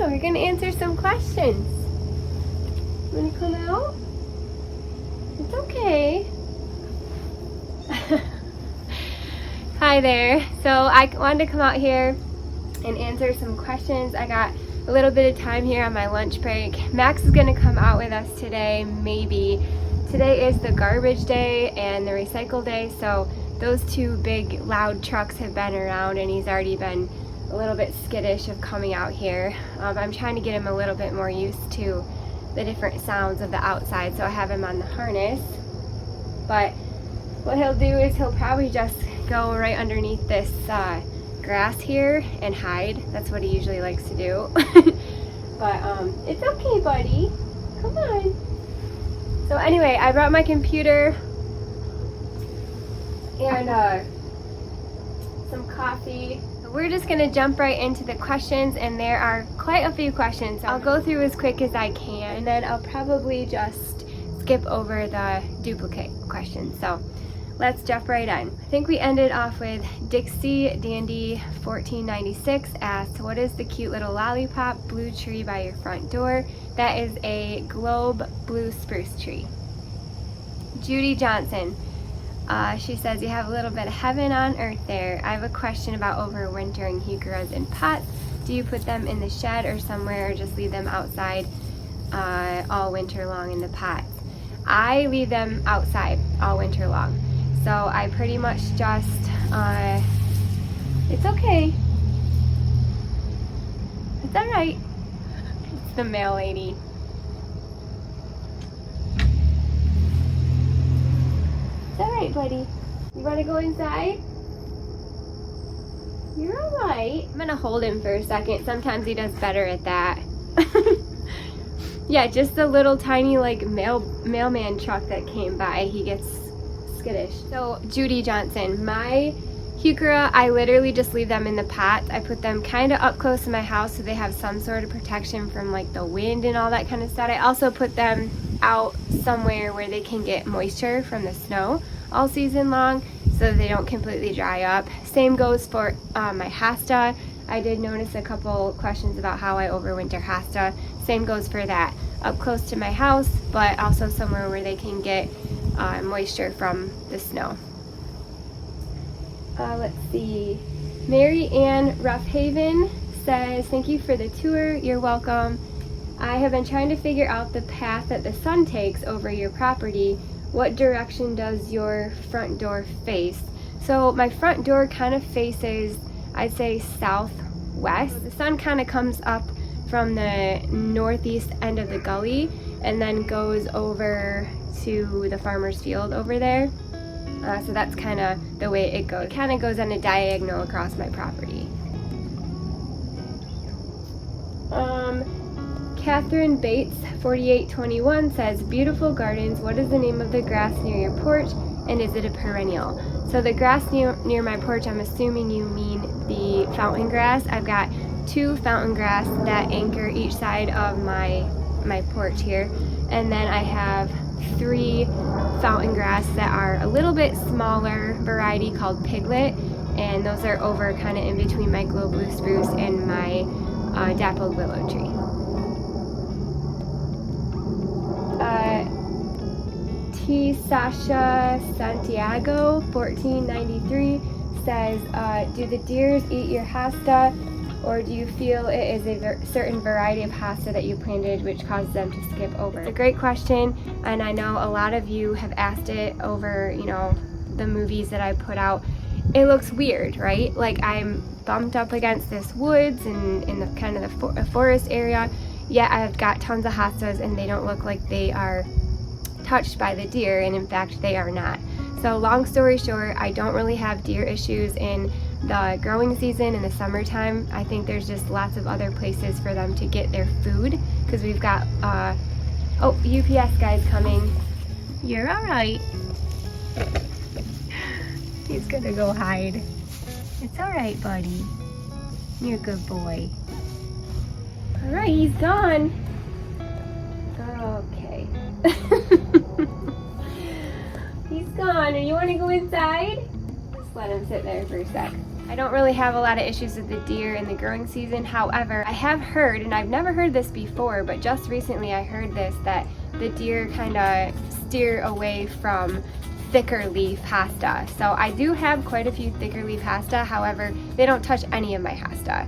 Yeah, we're gonna answer some questions. Wanna come out? It's okay. Hi there. So I wanted to come out here and answer some questions. I got a little bit of time here on my lunch break. Max is gonna come out with us today, maybe. Today is the garbage day and the recycle day, so those two big loud trucks have been around and he's already been a little bit skittish of coming out here. I'm trying to get him a little bit more used to the different sounds of the outside, so I have him on the harness. But what he'll do is he'll probably just go right underneath this grass here and hide. That's what he usually likes to do. But it's okay, buddy. Come on. So anyway, I brought my computer and some coffee. We're just gonna jump right into the questions, and there are quite a few questions. I'll go through as quick as I can, and then I'll probably just skip over the duplicate questions. So let's jump right in. I think we ended off with Dixie Dandy 1496 asked, what is the cute little lollipop blue tree by your front door? That is a globe blue spruce tree. Judy Johnson, she says, you have a little bit of heaven on earth there. I have a question about overwintering heucheras in pots. Do you put them in the shed or somewhere, or just leave them outside all winter long in the pots? I leave them outside all winter long. So I pretty much just, it's okay. It's all right. It's the mail lady. It's all right, buddy. You want to go inside? You're all right. I'm gonna hold him for a second. Sometimes he does better at that. Yeah, just the little tiny like mailman truck that came by. He gets skittish. So Judy Johnson, my heuchera, I literally just leave them in the pot. I put them kind of up close to my house so they have some sort of protection from like the wind and all that kind of stuff. I also put them out somewhere where they can get moisture from the snow all season long so they don't completely dry up. Same goes for my Hasta. I did notice a couple questions about how I overwinter Hasta. Same goes for that. Up close to my house, but also somewhere where they can get moisture from the snow. Let's see. Mary Ann Roughhaven says, thank you for the tour. You're welcome. I have been trying to figure out the path that the sun takes over your property. What direction does your front door face? So my front door kind of faces, I'd say, southwest. So the sun kind of comes up from the northeast end of the gully and then goes over to the farmer's field over there. So that's kind of the way it goes. It kind of goes on a diagonal across my property. Catherine Bates 4821 says, beautiful gardens, what is the name of the grass near your porch, and is it a perennial? So the grass near my porch, I'm assuming you mean the fountain grass. I've got 2 fountain grass that anchor each side of my porch here, and then I have 3 fountain grass that are a little bit smaller variety called piglet, and those are over kind of in between my glow blue spruce and my dappled willow tree. T. Sasha Santiago 1493 says, do the deers eat your Hasta, or do you feel it is a certain variety of Hasta that you planted which causes them to skip over? It's a great question, and I know a lot of you have asked it over, you know, the movies that I put out. It looks weird, right? Like I'm bumped up against this woods and in the kind of the forest area, yet I've got tons of Hostas and they don't look like they are touched by the deer, and in fact they are not. So long story short, I don't really have deer issues in the growing season in the summertime. I think there's just lots of other places for them to get their food, because we've got oh, UPS guy's coming. You're all right. He's gonna go hide. It's all right, buddy. You're a good boy. All right, he's gone. Okay. He's gone. And you want to go inside? Just let him sit there for a sec. I don't really have a lot of issues with the deer in the growing season. However, I have heard, and I've never heard this before, but just recently I heard this, that the deer kind of steer away from thicker leaf hosta. So I do have quite a few thicker leaf hosta, however, they don't touch any of my hosta.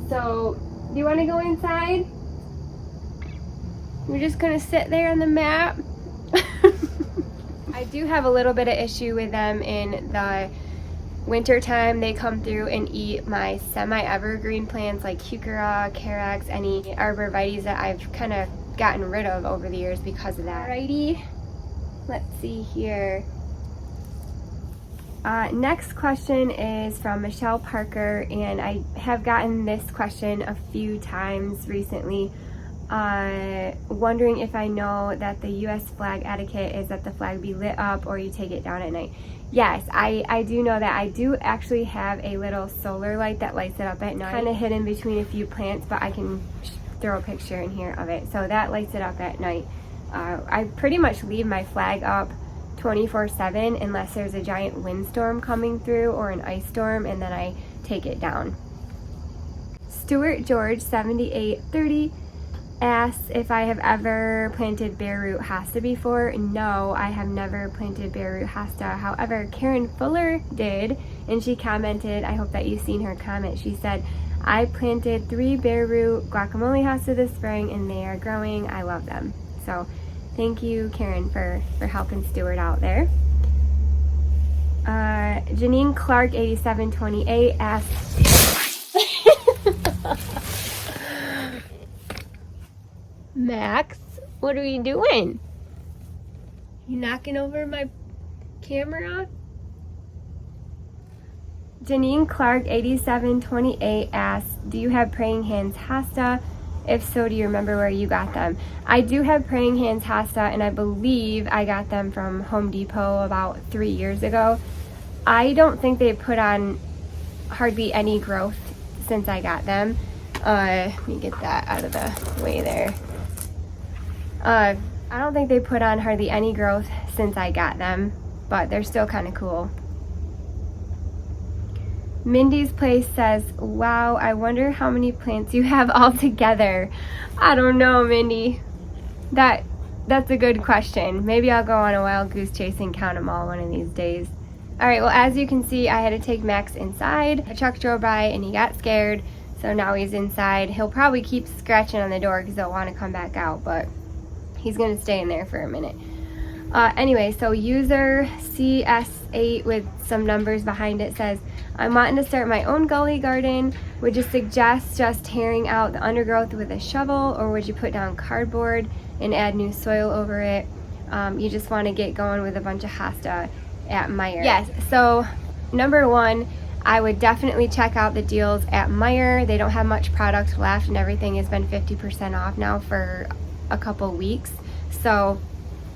So, do you want to go inside? We're just gonna sit there on the mat. I do have a little bit of issue with them in the winter time. They come through and eat my semi-evergreen plants like heuchera, carex, any arborvitaes that I've kind of gotten rid of over the years because of that. Alrighty, let's see here. Next question is from Michelle Parker, and I have gotten this question a few times recently. Wondering if I know that the U.S. flag etiquette is that the flag be lit up or you take it down at night. Yes, I do know that. I do actually have a little solar light that lights it up at night. Kind of hidden between a few plants, but I can throw a picture in here of it. So that lights it up at night. I pretty much leave my flag up 24/7 unless there's a giant windstorm coming through or an ice storm, and then I take it down. Stuart George 7830 asks if I have ever planted bare root hosta before. No, I have never planted bare root hosta. However, Karen Fuller did, and she commented, I hope that you've seen her comment. She said, I planted 3 bare root guacamole hosta this spring and they are growing. I love them. So thank you, Karen, for helping Stuart out there. Janine Clark 8728 asks Max, what are you doing? You knocking over my camera? Janine Clark 8728 asks, do you have praying hands hosta? If so, do you remember where you got them? I do have praying hands hosta, and I believe I got them from Home Depot about 3 years ago. I don't think they put on hardly any growth since I got them. Let me get that out of the way there. I don't think they put on hardly any growth since I got them, but they're still kind of cool. Mindy's Place says, wow, I wonder how many plants you have all together. I don't know, Mindy. That's a good question. Maybe I'll go on a wild goose chase and count them all one of these days. Alright, well, as you can see, I had to take Max inside. A truck drove by and he got scared, so now he's inside. He'll probably keep scratching on the door because he'll want to come back out, but he's going to stay in there for a minute. Anyway, so user CS8 with some numbers behind it says, I'm wanting to start my own gully garden. Would you suggest just tearing out the undergrowth with a shovel, or would you put down cardboard and add new soil over it? You just want to get going with a bunch of hosta at Meijer. Yes, so number one, I would definitely check out the deals at Meijer. They don't have much product left and everything has been 50% off now for a couple weeks. So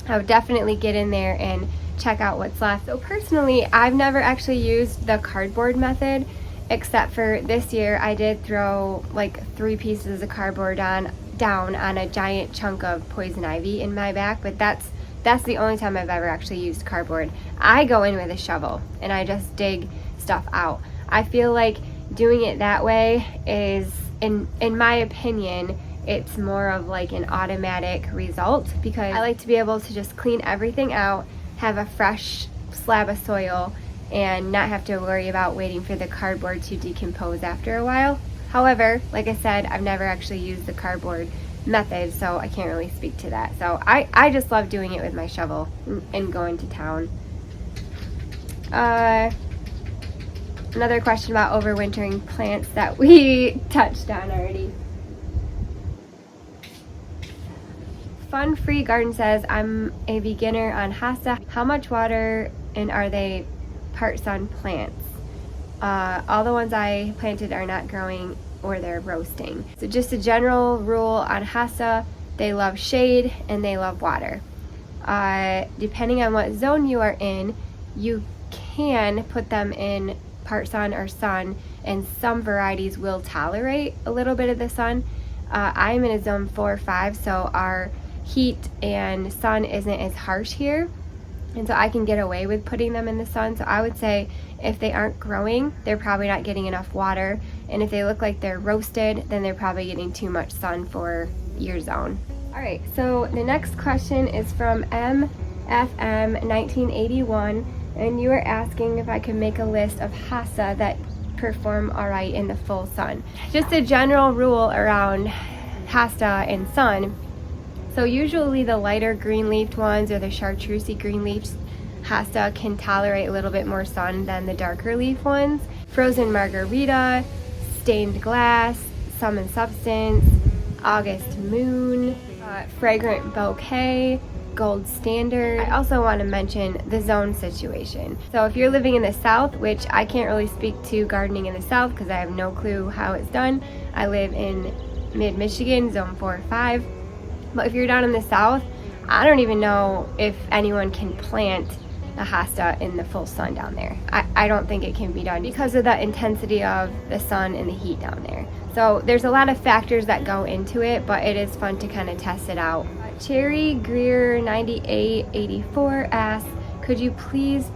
I would definitely get in there and check out what's left. So personally, I've never actually used the cardboard method, except for this year I did throw like 3 pieces of cardboard down on a giant chunk of poison ivy in my back, but that's the only time I've ever actually used cardboard. I go in with a shovel and I just dig stuff out. I feel like doing it that way is, in my opinion, it's more of like an automatic result, because I like to be able to just clean everything out, have a fresh slab of soil, and not have to worry about waiting for the cardboard to decompose after a while. However, like I said, I've never actually used the cardboard method, so I can't really speak to that. So I just love doing it with my shovel and going to town. Another question about overwintering plants that we touched on already. Fun Free Garden says, I'm a beginner on hosta. How much water, and are they part sun plants? All the ones I planted are not growing or they're roasting. So just a general rule on hosta, they love shade and they love water. Depending on what zone you are in, you can put them in part sun or sun, and some varieties will tolerate a little bit of the sun. I'm in a zone 4 or 5, so our heat and sun isn't as harsh here. and so I can get away with putting them in the sun. So I would say if they aren't growing, they're probably not getting enough water, and if they look like they're roasted, then they're probably getting too much sun for your zone. All right, so the next question is from MFM1981, and you are asking if I can make a list of Hasta that perform all right in the full sun. Just a general rule around Hasta and sun. So usually the lighter green-leafed ones or the chartreusey green leaves, Hasta can tolerate a little bit more sun than the darker leaf ones. Frozen Margarita, Stained Glass, Sum and Substance, August Moon, Fragrant Bouquet, Gold Standard. I also want to mention the zone situation. So if you're living in the south, which I can't really speak to gardening in the south because I have no clue how it's done. I live in mid-Michigan, zone 4 or 5. But if you're down in the south, I don't even know if anyone can plant a Hasta in the full sun down there. I don't think it can be done because of the intensity of the sun and the heat down there. So there's a lot of factors that go into it, but it is fun to kind of test it out. Cherry Greer 9884 asks, could you please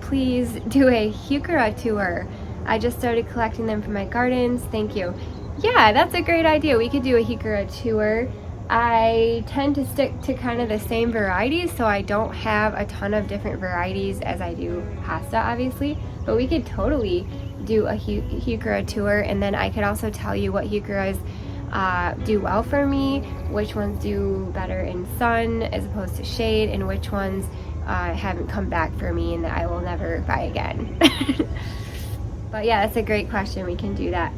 do a heuchera tour? I just started collecting them for my gardens. Thank you. Yeah, that's a great idea. We could do a heuchera tour. I tend to stick to kind of the same varieties, so I don't have a ton of different varieties as I do Hasta, obviously, but we could totally do a heuchera tour, and then I could also tell you what heucheras do well for me, which ones do better in sun as opposed to shade, and which ones haven't come back for me and that I will never buy again. But yeah, that's a great question. We can do that.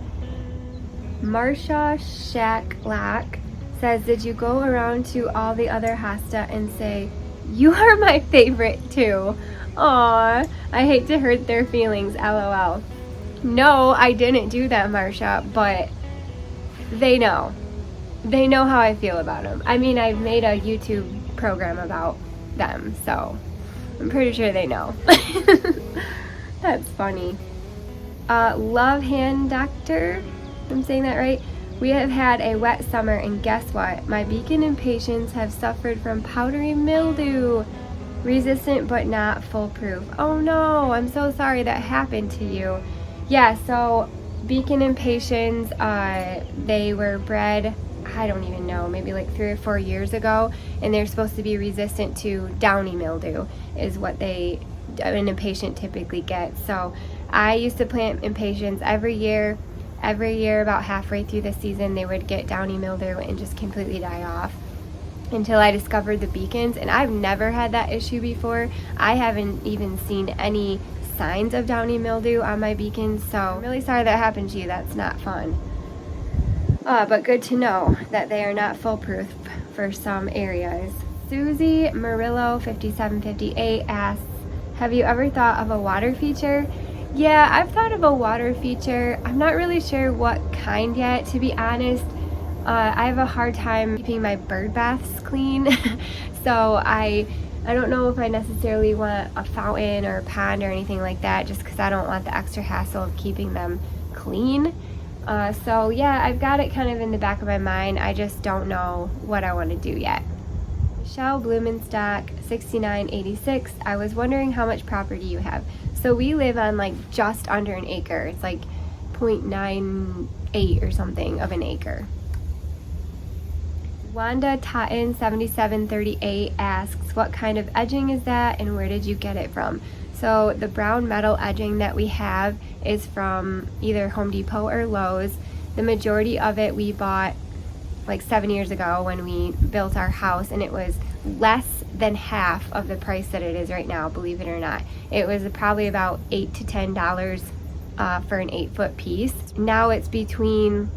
Marsha Shacklack says, did you go around to all the other Hasta and say, you are my favorite too? Aw, I hate to hurt their feelings, LOL. No, I didn't do that, Marsha, but they know. They know how I feel about them. I mean, I've made a YouTube program about them, so I'm pretty sure they know. That's funny. Love Hand Doctor, I'm saying that right? We have had a wet summer, and guess what? My beacon impatiens have suffered from powdery mildew. Resistant but not foolproof. Oh no, I'm so sorry that happened to you. Yeah, so beacon impatiens, they were bred, I don't even know, maybe like 3 or 4 years ago, and they're supposed to be resistant to downy mildew is what an impatient typically gets. So I used to plant impatiens every year. Every year, about halfway through the season, they would get downy mildew and just completely die off until I discovered the beacons, and I've never had that issue before. I haven't even seen any signs of downy mildew on my beacons, so I'm really sorry that happened to you. That's not fun. But good to know that they are not foolproof for some areas. Susie Murillo 5758 asks, have you ever thought of a water feature? Yeah, I've thought of a water feature. I'm not really sure what kind yet, to be honest. I have a hard time keeping my bird baths clean, so I don't know if I necessarily want a fountain or a pond or anything like that, just because I don't want the extra hassle of keeping them clean. So yeah, I've got it kind of in the back of my mind. I just don't know what I want to do yet. Michelle Blumenstock 6986, I was wondering how much property you have. So we live on like just under an acre. It's like 0.98 or something of an acre. Wanda Totten 7738 asks, what kind of edging is that and where did you get it from? So the brown metal edging that we have is from either Home Depot or Lowe's. The majority of it we bought like 7 years ago when we built our house, and it was less than half of the price that it is right now, believe it or not. It was probably about $8 to $10 for an 8-foot piece. Now it's between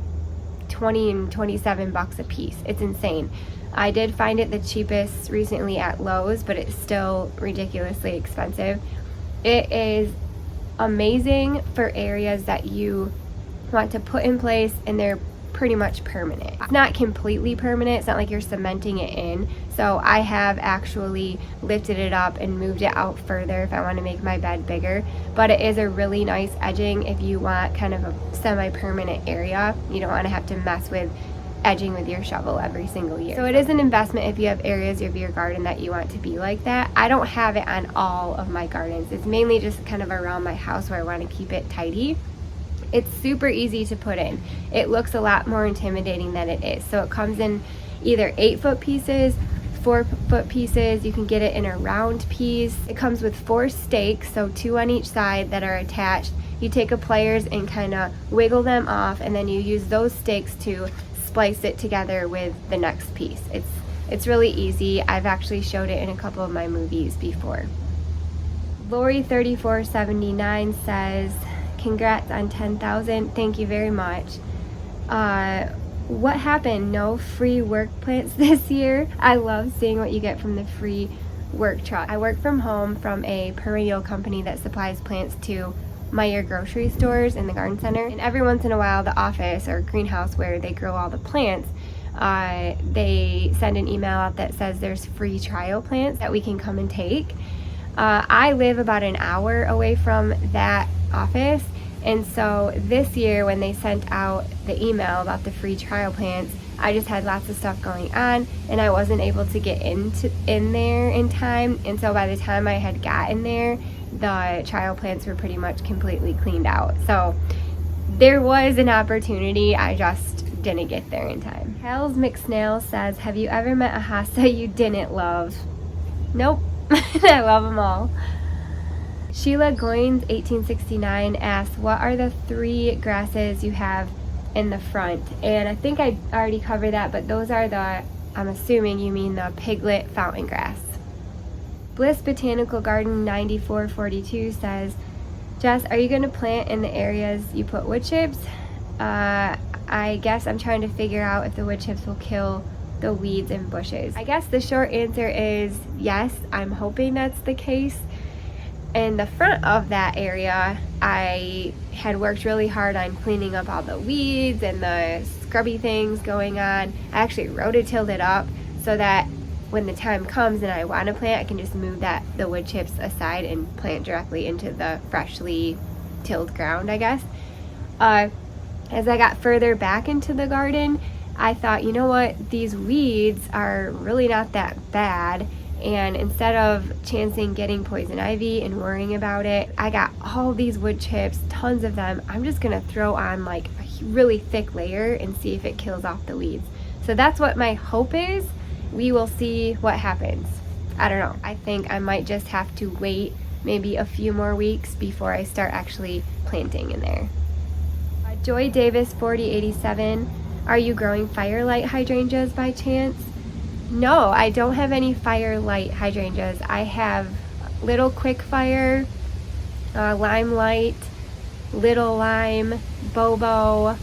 20 and 27 bucks a piece. It's insane. I did find it the cheapest recently at Lowe's, but it's still ridiculously expensive. It is amazing for areas that you want to put in place and they're pretty much permanent. It's not completely permanent. It's not like you're cementing it in. So I have actually lifted it up and moved it out further if I want to make my bed bigger. But it is a really nice edging if you want kind of a semi-permanent area. You don't want to have to mess with edging with your shovel every single year. So it is an investment if you have areas of your garden that you want to be like that. I don't have it on all of my gardens. It's mainly just kind of around my house where I want to keep it tidy. It's super easy to put in. It looks a lot more intimidating than it is. So it comes in either 8-foot pieces, 4-foot pieces. You can get it in a round piece. It comes with 4 stakes, so 2 on each side that are attached. You take a pliers and kind of wiggle them off, and then you use those stakes to splice it together with the next piece. It's really easy. I've actually showed it in a couple of my movies before. Lori3479 says, congrats on 10,000. Thank you very much. What happened? No free work plants this year? I love seeing what you get from the free work truck. I work from home from a perennial company that supplies plants to Meyer grocery stores in the garden center. And every once in a while, the office or greenhouse where they grow all the plants, they send an email out that says there's free trial plants that we can come and take. I live about an hour away from that office, and so this year when they sent out the email about the free trial plants, I just had lots of stuff going on and I wasn't able to get in there in time, and so by the time I had gotten there, the trial plants were pretty much completely cleaned out. So there was an opportunity, I just didn't get there in time. Hales McSnail says, have you ever met a hosta you didn't love? Nope. I love them all. Sheila Goins 1869 asks, what are the 3 grasses you have in the front? And I think I already covered that, but those are the, I'm assuming you mean the piglet fountain grass. Bliss Botanical Garden 9442 says, Jess, are you going to plant in the areas you put wood chips? I guess I'm trying to figure out if the wood chips will kill the weeds and bushes. I guess the short answer is yes, I'm hoping that's the case. In the front of that area, I had worked really hard on cleaning up all the weeds and the scrubby things going on. I actually rototilled it up so that when the time comes and I want to plant, I can just move the wood chips aside and plant directly into the freshly tilled ground, I guess. As I got further back into the garden, I thought, you know what, these weeds are really not that bad, and instead of chancing getting poison ivy and worrying about it, I got all these wood chips, tons of them. I'm just gonna throw on like a really thick layer and see if it kills off the weeds. So that's what my hope is. We will see what happens. I don't know. I think I might just have to wait maybe a few more weeks before I start actually planting in there. Joy Davis 4087, are you growing firelight hydrangeas by chance? No, I don't have any firelight hydrangeas. I have Little Quickfire, Limelight, Little Lime, Bobo,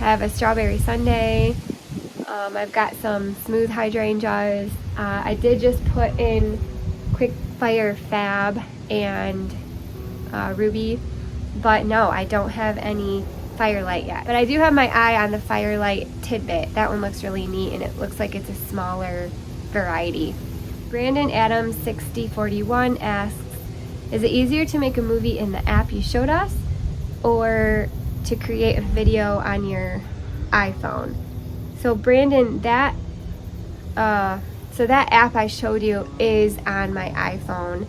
have a Strawberry Sundae. I've got some smooth hydrangeas. I did just put in Quickfire Fab and Ruby, but no, I don't have any firelight yet. But I do have my eye on the firelight tidbit. That one looks really neat, and it looks like it's a smaller variety. Brandon Adams 6041 asks, is it easier to make a movie in the app you showed us or to create a video on your iPhone? So Brandon, that app I showed you is on my iPhone,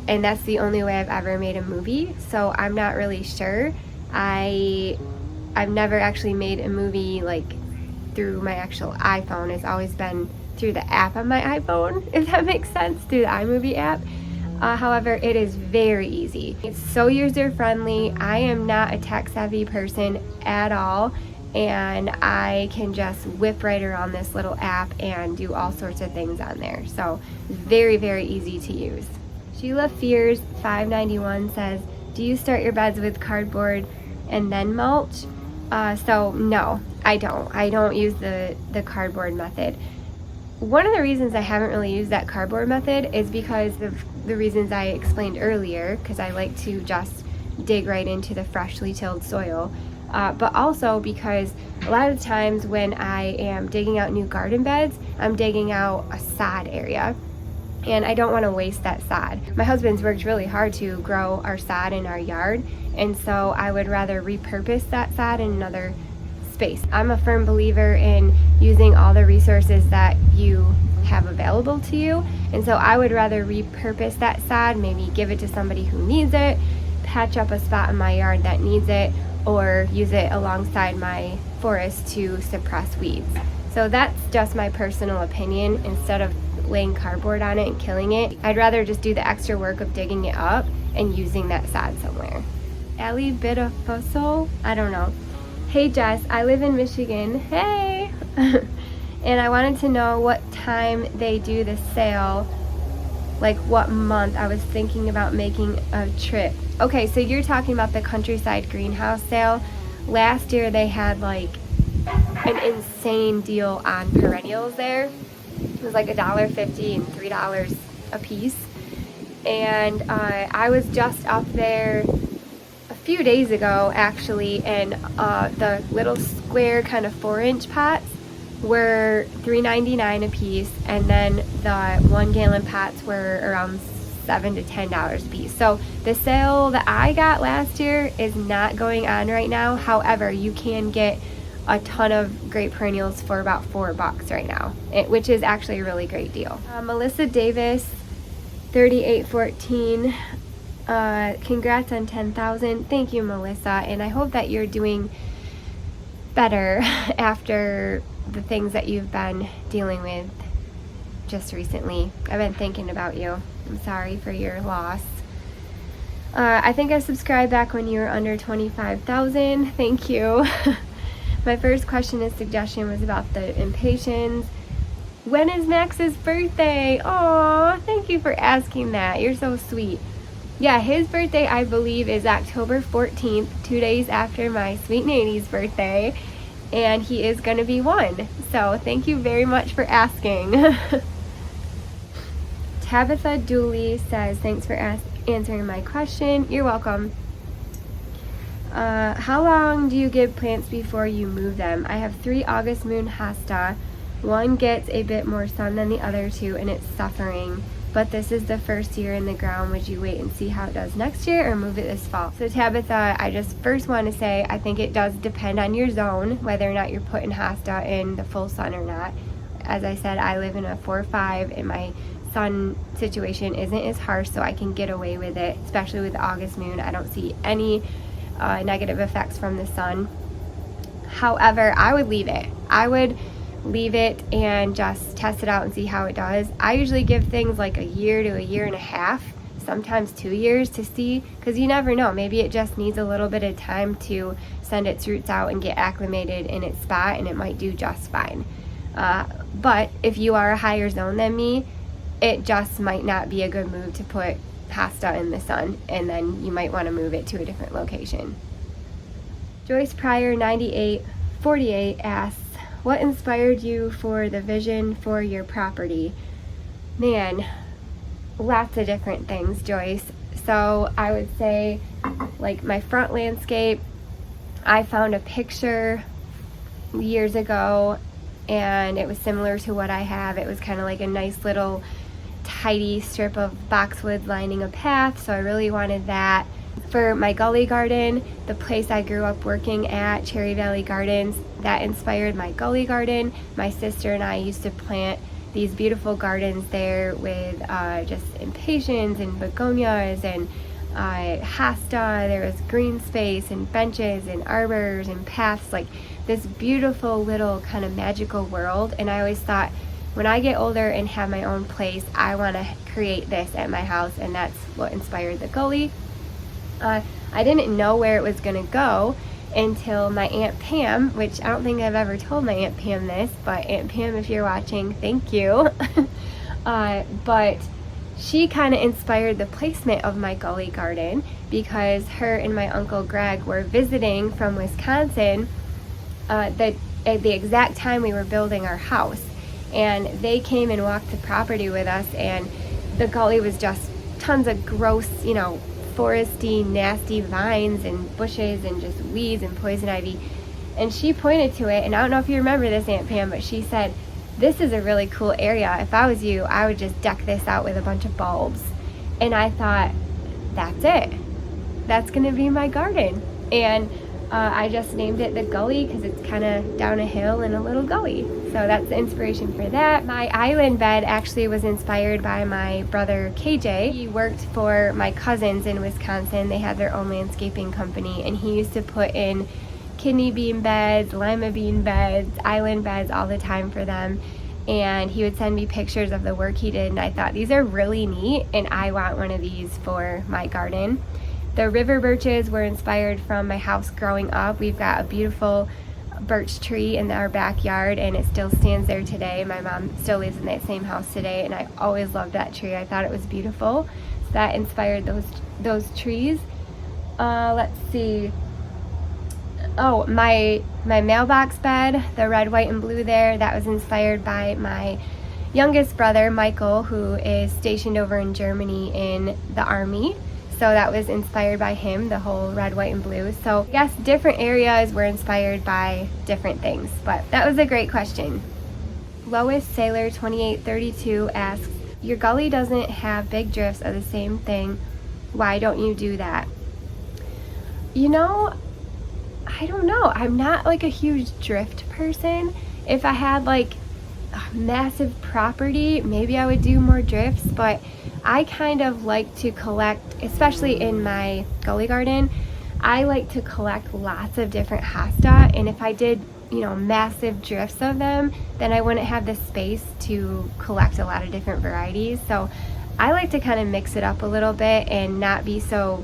and that's the only way I've ever made a movie, so I'm not really sure. I've never actually made a movie like through my actual iPhone. It's always been through the app on my iPhone, if that makes sense, through the iMovie app. However, it is very easy. It's so user friendly. I am not a tech savvy person at all, and I can just whip right around this little app and do all sorts of things on there. So very, very easy to use. Sheila Fears 591 says, do you start your beds with cardboard and then mulch? So no, I don't. I don't use the cardboard method. One of the reasons I haven't really used that cardboard method is because of the reasons I explained earlier, because I like to just dig right into the freshly tilled soil, but also because a lot of the times when I am digging out new garden beds, I'm digging out a sod area, and I don't want to waste that sod. My husband's worked really hard to grow our sod in our yard, and so I would rather repurpose that sod in another space. I'm a firm believer in using all the resources that you have available to you, and so I would rather repurpose that sod, maybe give it to somebody who needs it, patch up a spot in my yard that needs it, or use it alongside my forest to suppress weeds. So that's just my personal opinion. Instead of laying cardboard on it and killing it, I'd rather just do the extra work of digging it up and using that sod somewhere. Ellie bit a fussel? I don't know. Hey Jess, I live in Michigan. Hey! And I wanted to know what time they do the sale, like what month. I was thinking about making a trip. Okay, so you're talking about the Countryside Greenhouse sale. Last year they had like an insane deal on perennials there. It was like $1.50 and $3 a piece. And I was just up there a few days ago actually, and the little square kind of 4-inch pots were $3.99 a piece, and then the 1 gallon pots were around $7 to $10 a piece. So the sale that I got last year is not going on right now. However, you can get a ton of great perennials for about $4 right now, which is actually a really great deal. Melissa Davis, 3814. Congrats on 10,000. Thank you, Melissa, and I hope that you're doing better after the things that you've been dealing with just recently. I've been thinking about you. I'm sorry for your loss. I think I subscribed back when you were under 25,000. Thank you. My first question and suggestion was about the impatiens. When is Max's birthday? Aw, thank you for asking that. You're so sweet. Yeah, his birthday, I believe, is October 14th, 2 days after my sweet Nanny's birthday, and he is going to be 1. So thank you very much for asking. Tabitha Dooley says, thanks for answering my question. You're welcome. How long do you give plants before you move them? I have 3 August moon hosta. One gets a bit more sun than the other 2, and it's suffering. But this is the first year in the ground. Would you wait and see how it does next year or move it this fall? So Tabitha, I just first want to say I think it does depend on your zone, whether or not you're putting hosta in the full sun or not. As I said, I live in a 4-5 and my sun situation isn't as harsh, so I can get away with it, especially with the August moon. I don't see any negative effects from the sun. However, I would leave it. I would leave it and just test it out and see how it does. I usually give things like 1 year to 1.5 years, sometimes 2 years to see, because you never know. Maybe it just needs a little bit of time to send its roots out and get acclimated in its spot, and it might do just fine. But if you are a higher zone than me, it just might not be a good move to put hosta in the sun, and then you might want to move it to a different location. Joyce Pryor 9848 asks, what inspired you for the vision for your property? Man, lots of different things, Joyce. So I would say, like my front landscape, I found a picture years ago and it was similar to what I have. It was kind of like a nice little tidy strip of boxwood lining a path, so I really wanted that. For my gully garden, the place I grew up working at, Cherry Valley Gardens, that inspired my gully garden. My sister and I used to plant these beautiful gardens there with just impatiens and begonias and hosta. There was green space and benches and arbors and paths, like this beautiful little kind of magical world. And I always thought, when I get older and have my own place, I want to create this at my house, and that's what inspired the gully. I didn't know where it was going to go until my Aunt Pam, which I don't think I've ever told my Aunt Pam this, but Aunt Pam, if you're watching, thank you. But she kind of inspired the placement of my gully garden, because her and my Uncle Greg were visiting from Wisconsin at the exact time we were building our house. And they came and walked the property with us, and the gully was just tons of gross, foresty, nasty vines and bushes and just weeds and poison ivy. And she pointed to it, and I don't know if you remember this, Aunt Pam, but she said, this is a really cool area. If I was you, I would just deck this out with a bunch of bulbs. And I thought, that's it. That's gonna be my garden. And I just named it the Gully because it's kind of down a hill in a little gully. So that's the inspiration for that. My island bed actually was inspired by my brother KJ. He worked for my cousins in Wisconsin. They had their own landscaping company, and he used to put in kidney bean beds, lima bean beds, island beds all the time for them. And he would send me pictures of the work he did, and I thought, these are really neat and I want one of these for my garden. The river birches were inspired from my house growing up. We've got a beautiful birch tree in our backyard and it still stands there today. My mom still lives in that same house today, and I always loved that tree. I thought it was beautiful. So that inspired those trees. Let's see. Oh, my mailbox bed, the red, white, and blue there, that was inspired by my youngest brother, Michael, who is stationed over in Germany in the Army. So that was inspired by him, the whole red, white, and blue. So I guess different areas were inspired by different things, but that was a great question. Lois Sailor 2832 asks, your gully doesn't have big drifts of the same thing. Why don't you do that? You know, I don't know. I'm not like a huge drift person. If I had like a massive property, maybe I would do more drifts, but I kind of like to collect, especially in my gully garden, I like to collect lots of different hosta, and if I did, you know, massive drifts of them, then I wouldn't have the space to collect a lot of different varieties. So I like to kind of mix it up a little bit and not be so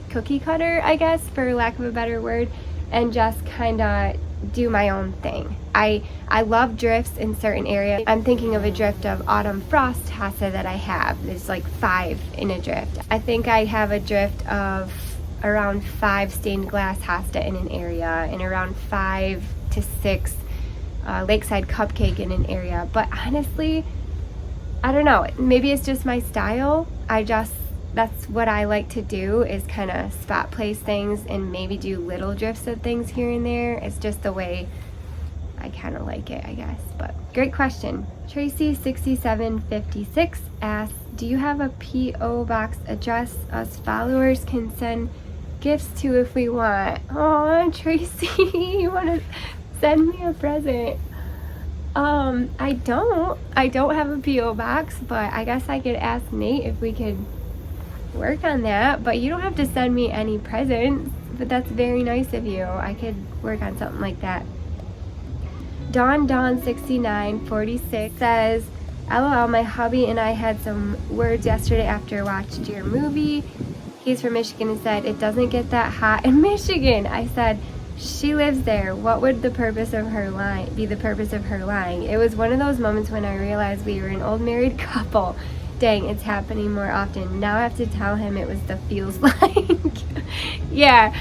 cookie cutter, I guess, for lack of a better word, and just kind of do my own thing. I love drifts in certain areas. I'm thinking of a drift of autumn frost hosta that I have. There's like 5 in a drift. I think I have a drift of around 5 stained glass hosta in an area and around 5 to 6 lakeside cupcake in an area. But honestly, I don't know. Maybe it's just my style. That's what I like to do, is kind of spot place things and maybe do little drifts of things here and there. It's just the way I kind of like it, I guess. But great question. Tracy6756 asks, do you have a P.O. box address us followers can send gifts to if we want? Oh, Tracy, you want to send me a present? I don't have a P.O. box, but I guess I could ask Nate if we could work on that. But you don't have to send me any presents, but that's very nice of you. I could work on something like that. Dawn6946 says, LOL, my hubby and I had some words yesterday after I watched your movie. He's from Michigan and said, it doesn't get that hot in Michigan. I said, she lives there. What would the purpose of her lying be? The purpose of her lying? It was one of those moments when I realized we were an old married couple. Dang, it's happening more often. Now I have to tell him it was the feels like. Yeah.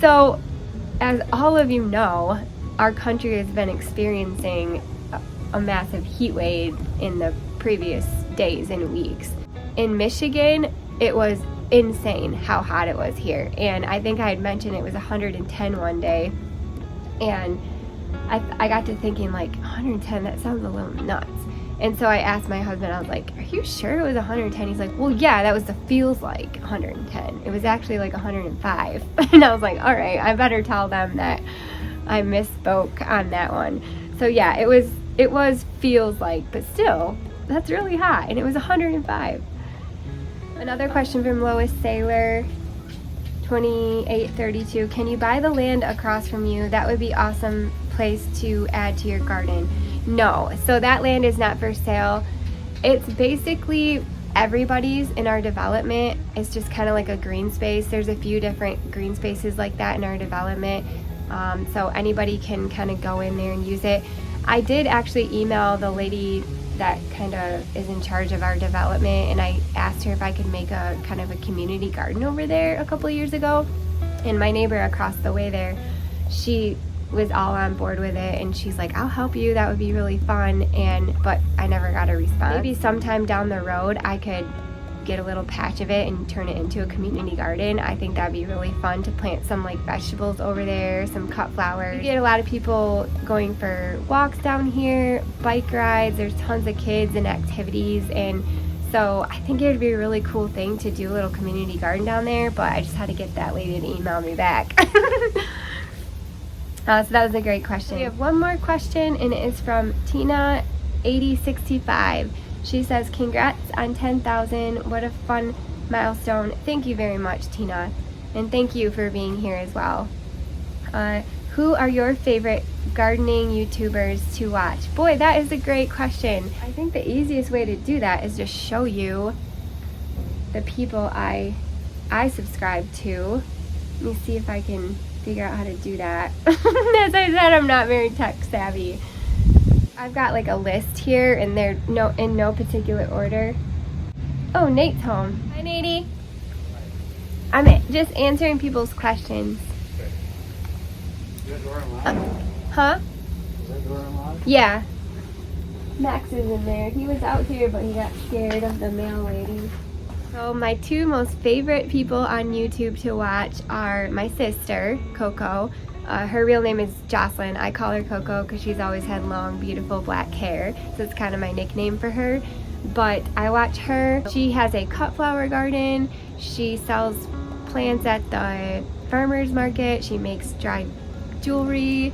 So, as all of you know, our country has been experiencing a massive heat wave in the previous days and weeks. In Michigan, it was insane how hot it was here. And I think I had mentioned it was 110 one day. And I got to thinking, like, 110, that sounds a little nuts. And so I asked my husband, I was like, are you sure it was 110? He's like, well, yeah, that was the feels like 110. It was actually like 105. And I was like, all right, I better tell them that I misspoke on that one. So yeah, it was feels like, but still, that's really hot. And it was 105. Another question from Lois Sailor 2832. Can you buy the land across from you? That would be awesome place to add to your garden. No, so that land is not for sale. It's basically everybody's in our development. It's just kind of like a green space. There's a few different green spaces like that in our development. So anybody can kind of go in there and use it. I did actually email the lady that kind of is in charge of our development, and I asked her if I could make a kind of a community garden over there a couple of years ago. And my neighbor across the way there, she was all on board with it, and she's like, I'll help you, that would be really fun. But I never got a response. Maybe sometime down the road I could get a little patch of it and turn it into a community garden. I think that'd be really fun to plant some like vegetables over there, some cut flowers. We get a lot of people going for walks down here, bike rides, there's tons of kids and activities, and So I think it would be a really cool thing to do a little community garden down there, but I just had to get that lady to email me back. So that was a great question. We have one more question, and it is from Tina8065. She says, congrats on 10,000. What a fun milestone. Thank you very much, Tina. And thank you for being here as well. Who are your favorite gardening YouTubers to watch? Boy, that is a great question. I think the easiest way to do that is just show you the people I subscribe to. Let me see if I can figure out how to do that. As I said, I'm not very tech savvy. I've got like a list here, and they're in no particular order. Oh, Nate's home. Hi, Nate. I'm just answering people's questions. Is that door unlocked? Huh? Is that door unlocked? Yeah. Max is in there. He was out here, but he got scared of the mail lady. So my two most favorite people on YouTube to watch are my sister, Coco. Her real name is Jocelyn. I call her Coco because she's always had long, beautiful black hair. So it's kind of my nickname for her. But I watch her. She has a cut flower garden. She sells plants at the farmer's market. She makes dried jewelry.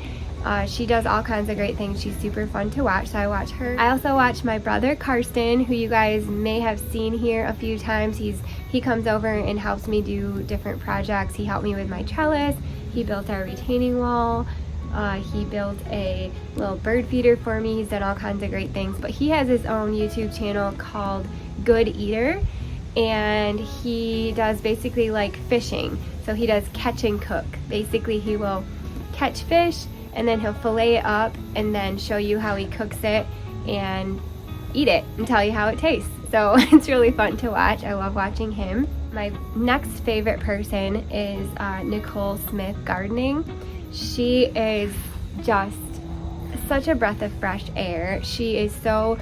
She does all kinds of great things. She's super fun to watch, so I watch her. I also watch my brother Karsten, who you guys may have seen here a few times. He comes over and helps me do different projects. He helped me with my trellis. He built our retaining wall. He built a little bird feeder for me. He's done all kinds of great things, but he has his own YouTube channel called GoodEater, and he does basically like fishing. So he does catch and cook. Basically, he will catch fish and then he'll fillet it up and then show you how he cooks it and eat it and tell you how it tastes. So it's really fun to watch. I love watching him. My next favorite person is Nicole Smith Gardening. She is just such a breath of fresh air. She is so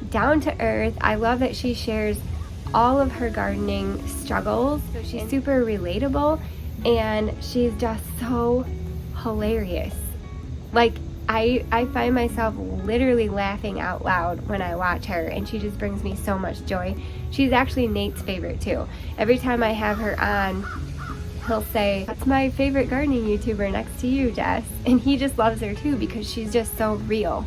down to earth. I love that she shares all of her gardening struggles. So she's super relatable, and she's just so hilarious. Like, I find myself literally laughing out loud when I watch her, and she just brings me so much joy. She's actually Nate's favorite too. Every time I have her on, he'll say, "That's my favorite gardening YouTuber next to you, Jess." And he just loves her too because she's just so real.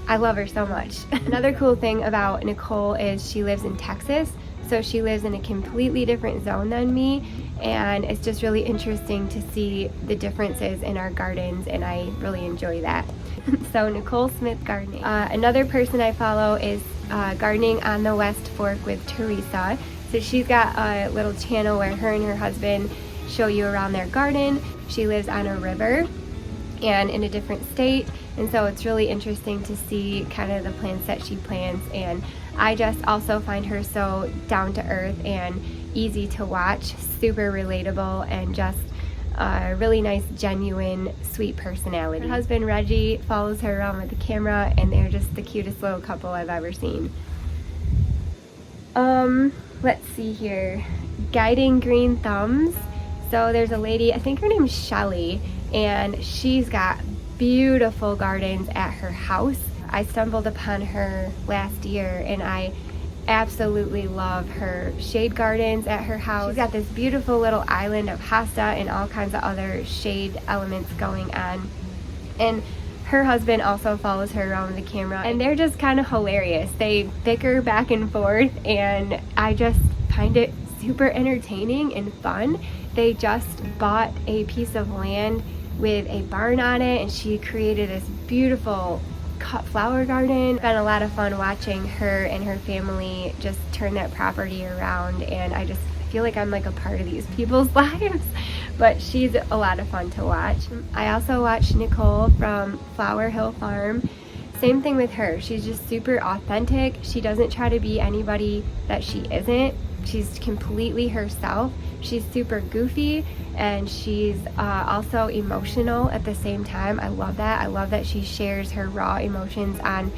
I love her so much. Another cool thing about Nicole is she lives in Texas. So she lives in a completely different zone than me, and it's just really interesting to see the differences in our gardens, and I really enjoy that. So Nicole Smith Gardening. Another person I follow is Gardening on the West Fork with Teresa. So she's got a little channel where her and her husband show you around their garden. She lives on a river and in a different state, and so it's really interesting to see kind of the plants that she plants, and I just also find her so down to earth and easy to watch, super relatable, and just a really nice, genuine, sweet personality. Her husband Reggie follows her around with the camera, and they're just the cutest little couple I've ever seen. Let's see here. Guiding Green Thumbs. So there's a lady, I think her name's Shelly, and she's got beautiful gardens at her house. I stumbled upon her last year, and I absolutely love her shade gardens at her house. She's got this beautiful little island of hosta and all kinds of other shade elements going on. And her husband also follows her around with the camera, and they're just kind of hilarious. They bicker back and forth, and I just find it super entertaining and fun. They just bought a piece of land with a barn on it, and she created this beautiful cut flower garden. It's been a lot of fun watching her and her family just turn that property around, and I just feel like I'm like a part of these people's lives. But she's a lot of fun to watch. I also watch Nicole from Flower Hill Farm. Same thing with her. She's just super authentic. She doesn't try to be anybody that she isn't. She's completely herself. She's super goofy, and she's also emotional at the same time. I love that. I love that she shares her raw emotions on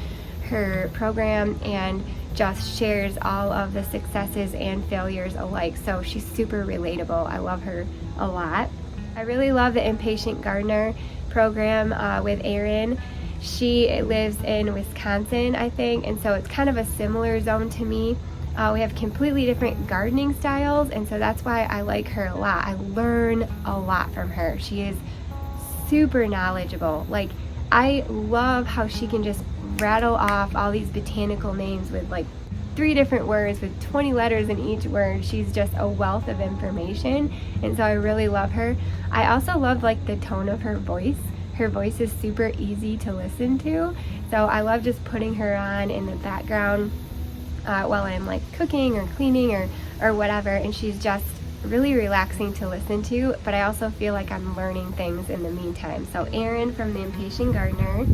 her program and just shares all of the successes and failures alike. So she's super relatable. I love her a lot. I really love the Impatient Gardener program with Erin. She lives in Wisconsin, I think, and so it's kind of a similar zone to me. We have completely different gardening styles, and so that's why I like her a lot. I learn a lot from her. She is super knowledgeable. Like, I love how she can just rattle off all these botanical names with like 3 different words with 20 letters in each word. She's just a wealth of information, and so I really love her. I also love like the tone of her voice. Her voice is super easy to listen to, so I love just putting her on in the background while I'm like cooking or cleaning or whatever, and she's just really relaxing to listen to, but I also feel like I'm learning things in the meantime. So Erin from The Impatient Gardener.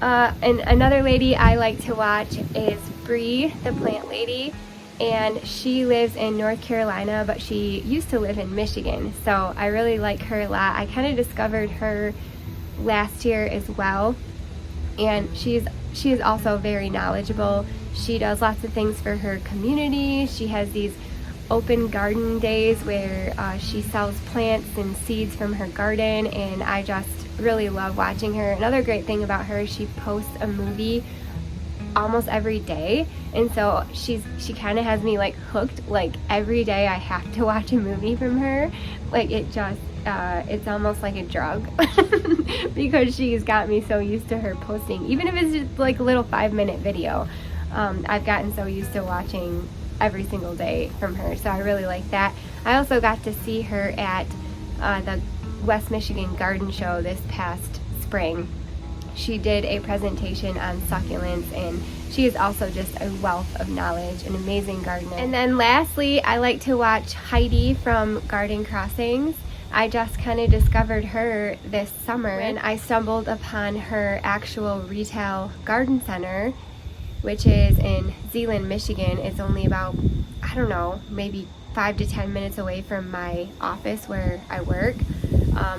And another lady I like to watch is Bree, the plant lady, and she lives in North Carolina, but she used to live in Michigan, so I really like her a lot. I kind of discovered her last year as well, and she is also very knowledgeable. She does lots of things for her community. She has these open garden days where she sells plants and seeds from her garden, and I just really love watching her. Another great thing about her is she posts a movie almost every day, and so she kind of has me like hooked. Like every day I have to watch a movie from her. Like it just it's almost like a drug because she's got me so used to her posting, even if it's just like a little 5-minute video. I've gotten so used to watching every single day from her, so I really like that. I also got to see her at the West Michigan Garden Show this past spring. She did a presentation on succulents, and she is also just a wealth of knowledge, an amazing gardener. And then lastly, I like to watch Heidi from Garden Crossings. I just kind of discovered her this summer, and I stumbled upon her actual retail garden center, which is in Zeeland, Michigan. It's only about, I don't know, maybe 5 to 10 minutes away from my office where I work.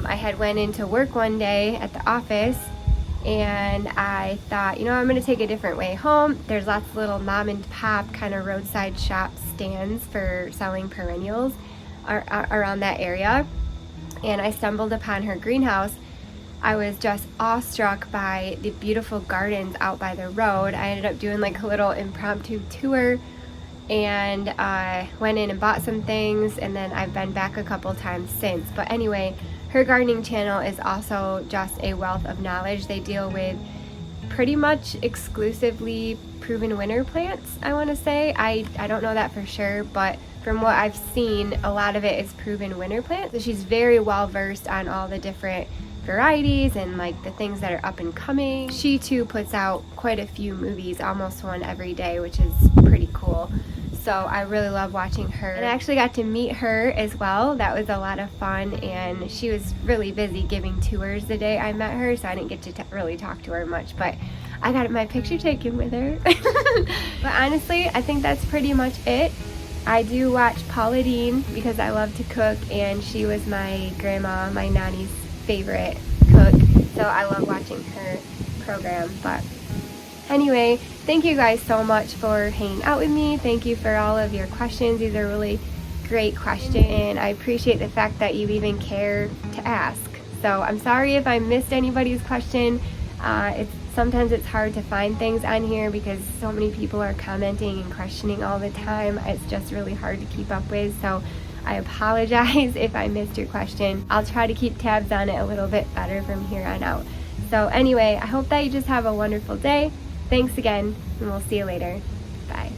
I had went into work one day at the office, and I thought, you know, I'm gonna take a different way home. There's lots of little mom and pop kind of roadside shop stands for selling perennials around that area, and I stumbled upon her greenhouse. I was just awestruck by the beautiful gardens out by the road. I ended up doing like a little impromptu tour, and went in and bought some things, and then I've been back a couple times since. But anyway, her gardening channel is also just a wealth of knowledge. They deal with pretty much exclusively proven winter plants, I want to say. I don't know that for sure, but from what I've seen, a lot of it is proven winter plants. So she's very well versed on all the different varieties and like the things that are up and coming. She too puts out quite a few movies, almost one every day, which is pretty cool. So I really love watching her, and I actually got to meet her as well. That was a lot of fun, and she was really busy giving tours the day I met her, so I didn't get to really talk to her much, but I got my picture taken with her. But honestly, I think that's pretty much it. I do watch Paula Deen because I love to cook, and she was my grandma, my nanny's favorite cook, so I love watching her program. But anyway, thank you guys so much for hanging out with me. Thank you for all of your questions. These are really great questions, and I appreciate the fact that you even care to ask. So I'm sorry if I missed anybody's question. Sometimes it's hard to find things on here because so many people are commenting and questioning all the time. It's just really hard to keep up with, so I apologize if I missed your question. I'll try to keep tabs on it a little bit better from here on out. So anyway, I hope that you just have a wonderful day. Thanks again, and we'll see you later. Bye.